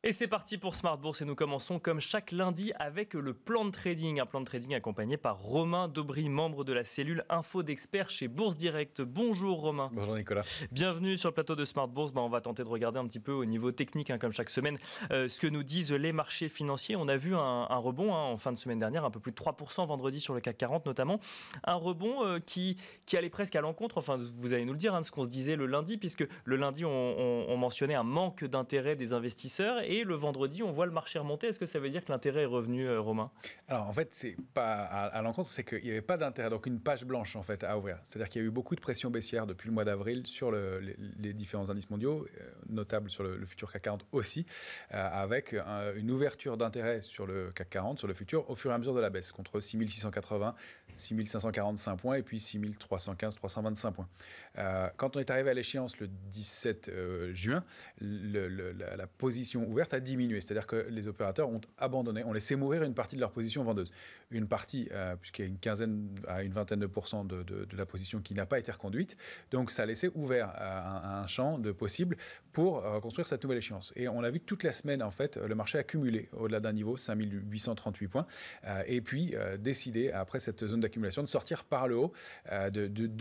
Et c'est parti pour Smart Bourse et nous commençons comme chaque lundi avec le plan de trading. Un plan de trading accompagné par Romain Daubry, membre de la cellule Info d'Experts chez Bourse Direct. Bonjour Romain. Bonjour Nicolas. Bienvenue sur le plateau de Smart Bourse. On va tenter de regarder un petit peu au niveau technique, comme chaque semaine, ce que nous disent les marchés financiers. On a vu un rebond en fin de semaine dernière, un peu plus de 3% vendredi sur le CAC 40 notamment. Un rebond qui allait presque à l'encontre, vous allez nous le dire, de ce qu'on se disait le lundi, puisque le lundi on mentionnait un manque d'intérêt des investisseurs. Et le vendredi, on voit le marché remonter. Est-ce que ça veut dire que l'intérêt est revenu, Romain ? Alors, en fait, c'est pas à l'encontre, c'est qu'il n'y avait pas d'intérêt, donc une page blanche, en fait, à ouvrir. C'est-à-dire qu'il y a eu beaucoup de pression baissière depuis le mois d'avril sur les différents indices mondiaux, notables sur le futur CAC 40 aussi, avec une ouverture d'intérêt sur le CAC 40, sur le futur, au fur et à mesure de la baisse, contre 6680, 6545 points et puis 6315, 325 points. Quand on est arrivé à l'échéance le 17 juin, la position ouverte a diminué, c'est-à-dire que les opérateurs ont abandonné, ont laissé mourir une partie de leur position vendeuse. Une partie, puisqu'il y a une quinzaine à une vingtaine de pourcents de la position qui n'a pas été reconduite, donc ça a laissé ouvert un champ de possibles pour construire cette nouvelle échéance. Et on a vu toute la semaine, en fait, le marché accumuler au-delà d'un niveau, 5838 points, et puis décider, après cette zone d'accumulation, de sortir par le haut,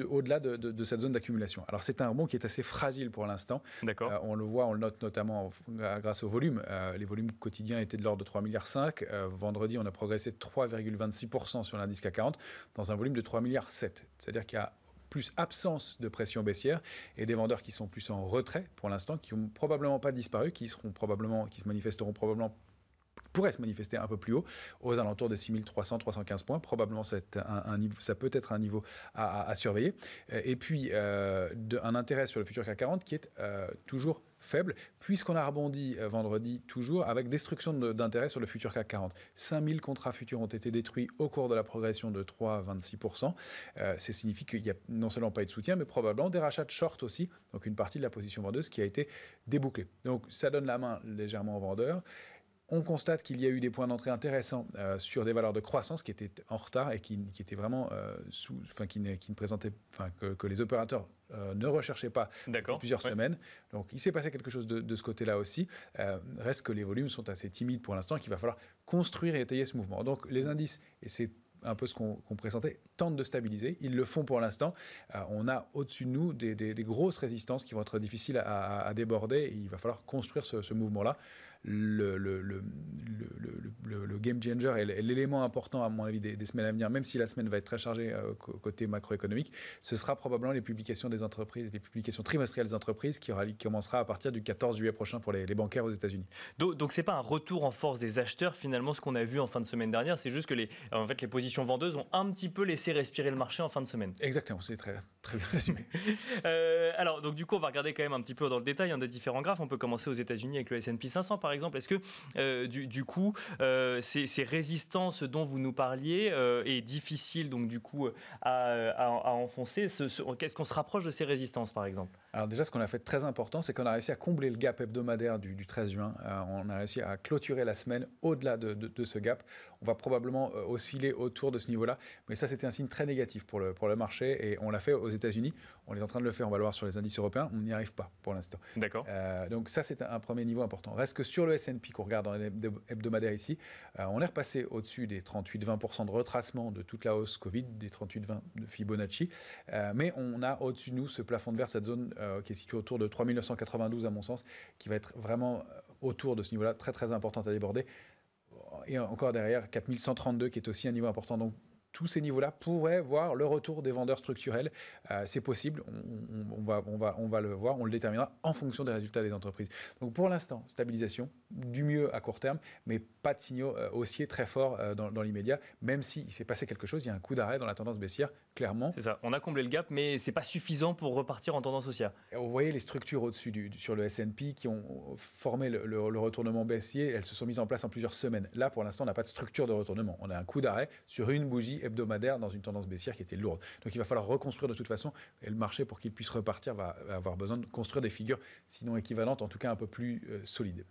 au-delà de cette zone d'accumulation. Alors c'est un rebond qui est assez fragile pour l'instant. D'accord. On le voit, on le note notamment grâce au volume. Les volumes quotidiens étaient de l'ordre de 3,5 milliards. Vendredi, on a progressé de 3,26% sur l'indice CAC 40 dans un volume de 3,7 milliards. C'est-à-dire qu'il y a plus absence de pression baissière et des vendeurs qui sont plus en retrait pour l'instant, qui n'ont probablement pas pourraient se manifester un peu plus haut, aux alentours de 6300, 315 points. Probablement, ça peut être un niveau à surveiller. Et puis, un intérêt sur le futur CAC 40 qui est toujours faible, puisqu'on a rebondi vendredi toujours avec destruction d'intérêt sur le futur CAC 40. 5000 contrats futurs ont été détruits au cours de la progression de 3,26%. Ça signifie qu'il n'y a non seulement pas eu de soutien, mais probablement des rachats de short aussi, donc une partie de la position vendeuse qui a été débouclée. Donc ça donne la main légèrement aux vendeurs. On constate qu'il y a eu des points d'entrée intéressants sur des valeurs de croissance qui étaient en retard et qui étaient vraiment qui ne présentaient, que les opérateurs ne recherchaient pas depuis plusieurs semaines. Donc il s'est passé quelque chose de ce côté-là aussi. Reste que les volumes sont assez timides pour l'instant, qu'il va falloir construire et étayer ce mouvement. Donc les indices, et c'est un peu ce qu'on présentait, tentent de stabiliser. Ils le font pour l'instant. On a au-dessus de nous des grosses résistances qui vont être difficiles à déborder. Et il va falloir construire ce mouvement-là. Le game changer est l'élément important, à mon avis, des semaines à venir, même si la semaine va être très chargée côté macroéconomique. Ce sera probablement les publications des entreprises, les publications trimestrielles des entreprises qui commencera à partir du 14 juillet prochain pour les bancaires aux États-Unis. Donc c'est pas un retour en force des acheteurs, finalement, ce qu'on a vu en fin de semaine dernière. C'est juste que les positions vendeuses ont un petit peu laissé respirer le marché en fin de semaine. Exactement, c'est très, très bien résumé. Alors, donc du coup, on va regarder quand même un petit peu dans le détail des différents graphes. On peut commencer aux États-Unis avec le S&P 500, par exemple. Est-ce que du coup, ces résistances dont vous nous parliez est difficile donc du coup à enfoncer. Qu'est-ce qu'on se rapproche de ces résistances, par exemple ? Alors déjà, ce qu'on a fait de très important, c'est qu'on a réussi à combler le gap hebdomadaire du 13 juin. On a réussi à clôturer la semaine au-delà de ce gap. On va probablement osciller autour de ce niveau-là, mais ça, c'était un signe très négatif pour le marché, et on l'a fait aux États-Unis. On est en train de le faire, on va le voir sur les indices européens. On n'y arrive pas pour l'instant. D'accord. Donc ça, c'est un premier niveau important. Reste que sur le S&P qu'on regarde dans les hebdomadaires ici, on est repassé au-dessus des 38-20% de retracement de toute la hausse Covid, des 38-20 de Fibonacci, mais on a au-dessus de nous ce plafond de verre, cette zone qui est située autour de 3992 à mon sens, qui va être vraiment autour de ce niveau-là, très très importante à déborder. Et encore derrière, 4132 qui est aussi un niveau important. Donc tous ces niveaux-là pourraient voir le retour des vendeurs structurels. C'est possible, on va le voir, on le déterminera en fonction des résultats des entreprises. Donc pour l'instant, stabilisation, du mieux à court terme, mais pas de signaux haussiers très forts dans l'immédiat, même s'il s'est passé quelque chose, il y a un coup d'arrêt dans la tendance baissière, clairement. C'est ça, on a comblé le gap, mais ce n'est pas suffisant pour repartir en tendance haussière. Et vous voyez les structures au-dessus sur le S&P qui ont formé le retournement baissier, elles se sont mises en place en plusieurs semaines. Là, pour l'instant, on n'a pas de structure de retournement. On a un coup d'arrêt sur une bougie hebdomadaire dans une tendance baissière qui était lourde. Donc il va falloir reconstruire de toute façon, et le marché, pour qu'il puisse repartir, va avoir besoin de construire des figures sinon équivalentes, en tout cas un peu plus solides.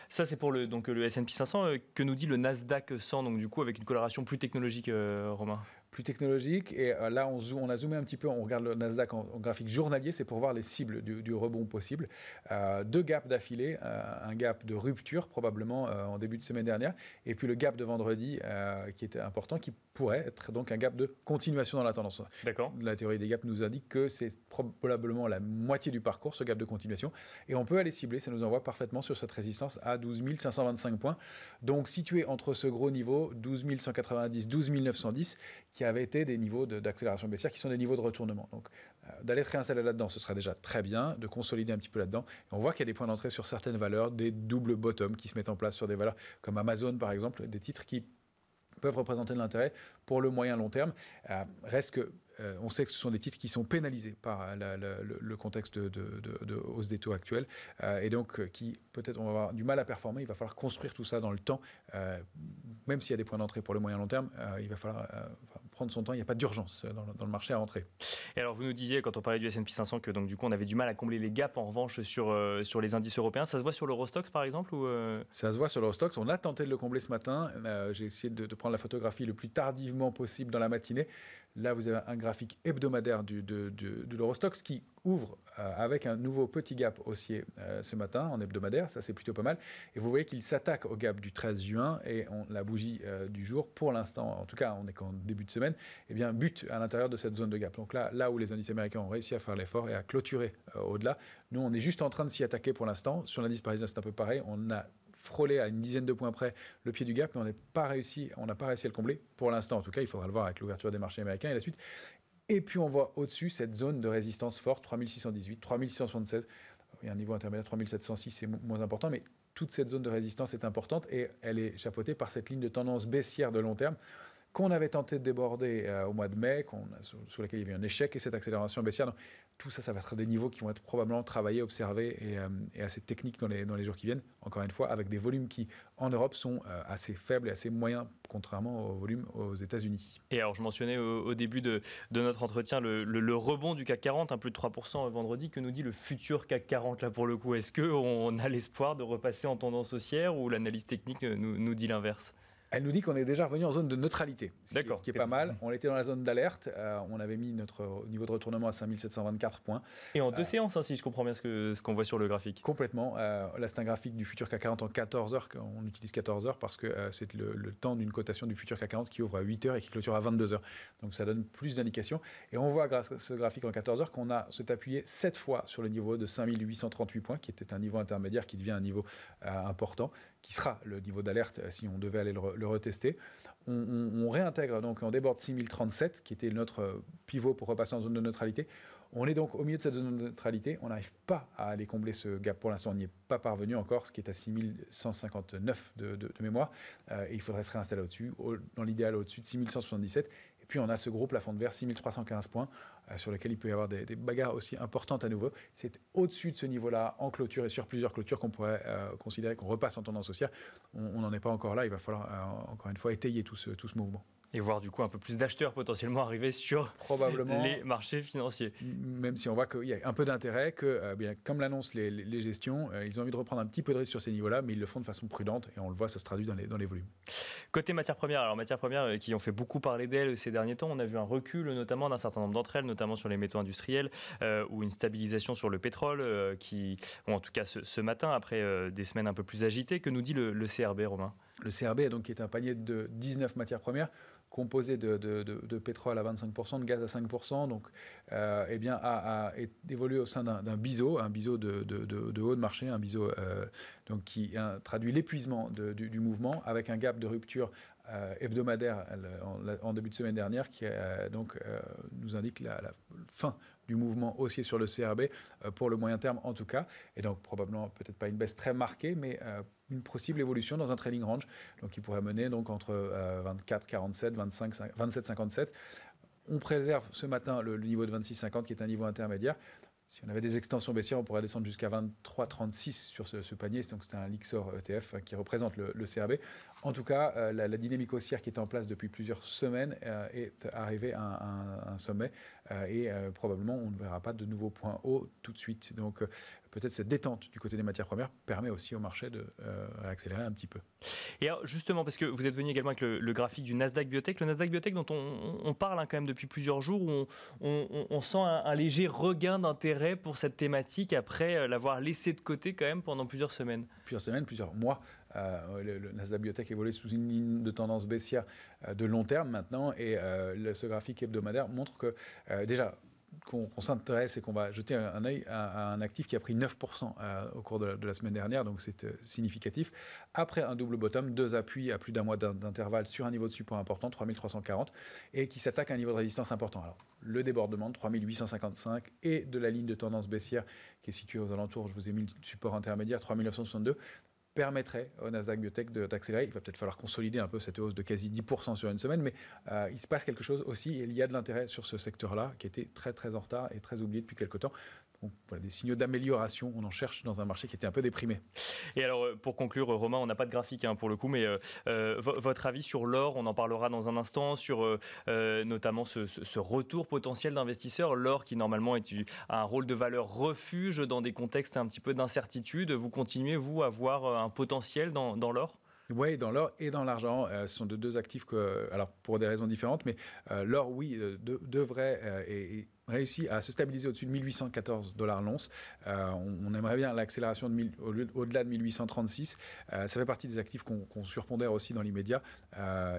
Ça, c'est pour le S&P 500. Que nous dit le Nasdaq 100, donc du coup avec une coloration plus technologique, Romain ? plus technologique. Et là, on a zoomé un petit peu, on regarde le Nasdaq en graphique journalier, c'est pour voir les cibles du rebond possible. 2 gaps d'affilée, un gap de rupture probablement en début de semaine dernière, et puis le gap de vendredi qui était important, qui pourrait être donc un gap de continuation dans la tendance. D'accord. La théorie des gaps nous indique que c'est probablement la moitié du parcours, ce gap de continuation, et on peut aller cibler, ça nous envoie parfaitement sur cette résistance à 12 525 points, donc situé entre ce gros niveau 12 190, 12 910, qui avaient été des niveaux d'accélération baissière, qui sont des niveaux de retournement. Donc d'aller se réinstaller là-dedans, ce serait déjà très bien, de consolider un petit peu là-dedans. Et on voit qu'il y a des points d'entrée sur certaines valeurs, des doubles bottoms qui se mettent en place sur des valeurs comme Amazon par exemple, des titres qui peuvent représenter de l'intérêt pour le moyen long terme. Reste que on sait que ce sont des titres qui sont pénalisés par le contexte de hausse des taux actuels et donc qui peut-être on va avoir du mal à performer. Il va falloir construire tout ça dans le temps. Même s'il y a des points d'entrée pour le moyen long terme, il va falloir prendre son temps. Il n'y a pas d'urgence dans le marché à rentrer. Et alors vous nous disiez quand on parlait du S&P 500 que donc du coup on avait du mal à combler les gaps en revanche sur les indices européens. Ça se voit sur l'Eurostoxx par exemple ou Ça se voit sur l'Eurostoxx. On a tenté de le combler ce matin. J'ai essayé de prendre la photographie le plus tardivement possible dans la matinée. Là, vous avez un graphique hebdomadaire de l'Eurostoxx qui ouvre avec un nouveau petit gap haussier ce matin en hebdomadaire. Ça, c'est plutôt pas mal. Et vous voyez qu'il s'attaque au gap du 13 juin et la bougie du jour, pour l'instant, en tout cas, on est qu'en début de semaine, eh bien, bute à l'intérieur de cette zone de gap. Donc là où les indices américains ont réussi à faire l'effort et à clôturer au-delà, nous, on est juste en train de s'y attaquer pour l'instant. Sur l'indice parisien, c'est un peu pareil. On a frôlé à une dizaine de points près le pied du gap, mais on n'a pas réussi à le combler. Pour l'instant, en tout cas, il faudra le voir avec l'ouverture des marchés américains et la suite. Et puis, on voit au-dessus cette zone de résistance forte, 3618, 3676. Il y a un niveau intermédiaire, 3706, c'est moins important, mais toute cette zone de résistance est importante et elle est chapeautée par cette ligne de tendance baissière de long terme qu'on avait tenté de déborder au mois de mai, sous laquelle il y avait un échec et cette accélération baissière. Donc, tout ça, ça va être des niveaux qui vont être probablement travaillés, observés et assez techniques dans les jours qui viennent. Encore une fois, avec des volumes qui, en Europe, sont assez faibles et assez moyens, contrairement aux volumes aux États-Unis. Et alors, je mentionnais au début de notre entretien le rebond du CAC 40, plus de 3% vendredi. Que nous dit le futur CAC 40 là pour le coup? Est-ce qu'on a l'espoir de repasser en tendance haussière ou l'analyse technique nous dit l'inverse? Elle nous dit qu'on est déjà revenu en zone de neutralité, ce qui est pas mal. On était dans la zone d'alerte, on avait mis notre niveau de retournement à 5724 points. Et en deux séances, si je comprends bien ce qu'on voit sur le graphique. Complètement. Là, c'est un graphique du futur CAC 40 en 14 heures. On utilise 14 heures parce que c'est le temps d'une cotation du futur CAC 40 qui ouvre à 8 heures et qui clôture à 22 heures. Donc, ça donne plus d'indications. Et on voit, grâce à ce graphique en 14 heures, qu'on s'est appuyé 7 fois sur le niveau de 5838 points, qui était un niveau intermédiaire, qui devient un niveau important, qui sera le niveau d'alerte si on devait aller le retester. On réintègre, donc on déborde 6037, qui était notre pivot pour repasser en zone de neutralité. On est donc au milieu de cette zone de neutralité. On n'arrive pas à aller combler ce gap pour l'instant. On n'y est pas parvenu encore, ce qui est à 6159 de mémoire. Et il faudrait se réinstaller au-dessus, dans l'idéal au-dessus de 6177. Et puis on a ce gros plafond de verre, 6315 points, sur lequel il peut y avoir des bagarres aussi importantes à nouveau. C'est au-dessus de ce niveau-là, en clôture et sur plusieurs clôtures, qu'on pourrait considérer qu'on repasse en tendance haussière. On n'en est pas encore là. Il va falloir, encore une fois, étayer tout ce mouvement. Et voir du coup un peu plus d'acheteurs potentiellement arriver sur probablement les marchés financiers. Même si on voit qu'il y a un peu d'intérêt, que bien, comme l'annoncent les gestions, ils ont envie de reprendre un petit peu de risque sur ces niveaux-là, mais ils le font de façon prudente et on le voit, ça se traduit dans les volumes. Côté matières premières, alors matières premières qui ont fait beaucoup parler d'elles ces derniers temps, on a vu un recul notamment d'un certain nombre d'entre elles, notamment sur les métaux industriels ou une stabilisation sur le pétrole ou en tout cas ce matin après des semaines un peu plus agitées. Que nous dit le CRB, Romain? Le CRB donc, qui est un panier de 19 matières premières composé de pétrole à 25%, de gaz à 5%, donc eh bien, a évolué au sein d'un biseau, de haut de marché, un biseau donc, qui traduit l'épuisement du mouvement avec un gap de rupture hebdomadaire en début de semaine dernière qui nous indique la fin du mouvement haussier sur le CRB pour le moyen terme en tout cas, et donc probablement peut-être pas une baisse très marquée, mais une possible évolution dans un trading range, donc qui pourrait mener donc entre 24,47, 27,57. On préserve ce matin le niveau de 26,50 qui est un niveau intermédiaire. Si on avait des extensions baissières, on pourrait descendre jusqu'à 23,36 sur ce panier. Donc c'est un Lixor ETF qui représente le CRB. En tout cas, la dynamique haussière qui est en place depuis plusieurs semaines est arrivée à un sommet et probablement on ne verra pas de nouveaux points hauts tout de suite. Donc peut-être cette détente du côté des matières premières permet aussi au marché de réaccélérer un petit peu. Et alors justement, parce que vous êtes venu également avec le graphique du Nasdaq Biotech, le Nasdaq Biotech dont on parle quand même depuis plusieurs jours, où on sent un léger regain d'intérêt pour cette thématique après l'avoir laissé de côté quand même pendant plusieurs semaines. Plusieurs semaines, plusieurs mois. Le Nasdaq Biotech évolue sous une ligne de tendance baissière de long terme maintenant, et ce graphique hebdomadaire montre que déjà qu'on s'intéresse et qu'on va jeter un œil à un actif qui a pris 9% au cours de la semaine dernière, donc c'est significatif. Après un double bottom, 2 appuis à plus d'un mois d'intervalle sur un niveau de support important, 3340, et qui s'attaque à un niveau de résistance important. Alors, le débordement de 3855 et de la ligne de tendance baissière qui est située aux alentours, je vous ai mis le support intermédiaire, 3962, permettrait au Nasdaq Biotech d'accélérer. Il va peut-être falloir consolider un peu cette hausse de quasi 10% sur une semaine, mais il se passe quelque chose aussi. Il y a de l'intérêt sur ce secteur-là qui était très très en retard et très oublié depuis quelques temps. Donc, voilà, des signaux d'amélioration, on en cherche dans un marché qui était un peu déprimé. Et alors, pour conclure, Romain, on n'a pas de graphique pour le coup, mais votre avis sur l'or, on en parlera dans un instant, sur notamment ce retour potentiel d'investisseurs, l'or qui normalement a un rôle de valeur refuge dans des contextes un petit peu d'incertitude. Vous continuez, vous, à voir un potentiel dans l'or ? Oui, dans l'or et dans l'argent, ce sont deux actifs alors pour des raisons différentes, mais l'or, oui, devrait et réussit à se stabiliser au-dessus de 1814 $ l'once. On aimerait bien l'accélération au-delà de 1836. Ça fait partie des actifs qu'on surpondère aussi dans l'immédiat,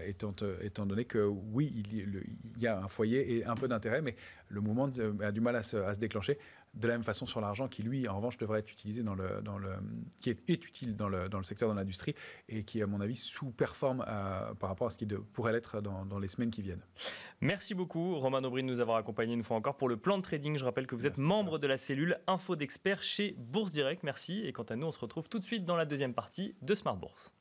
étant donné que oui, il y a un foyer et un peu d'intérêt, mais le mouvement a du mal à se déclencher. De la même façon sur l'argent qui, lui, en revanche, devrait être utilisé qui est utile dans le secteur de l'industrie et qui, à mon avis, sous-performe par rapport à ce qui pourrait l'être dans les semaines qui viennent. Merci beaucoup, Romain Aubry, de nous avoir accompagnés une fois encore pour le plan de trading. Je rappelle que vous êtes membre de la cellule Info d'Experts chez Bourse Direct. Merci. Et quant à nous, on se retrouve tout de suite dans la deuxième partie de Smart Bourse.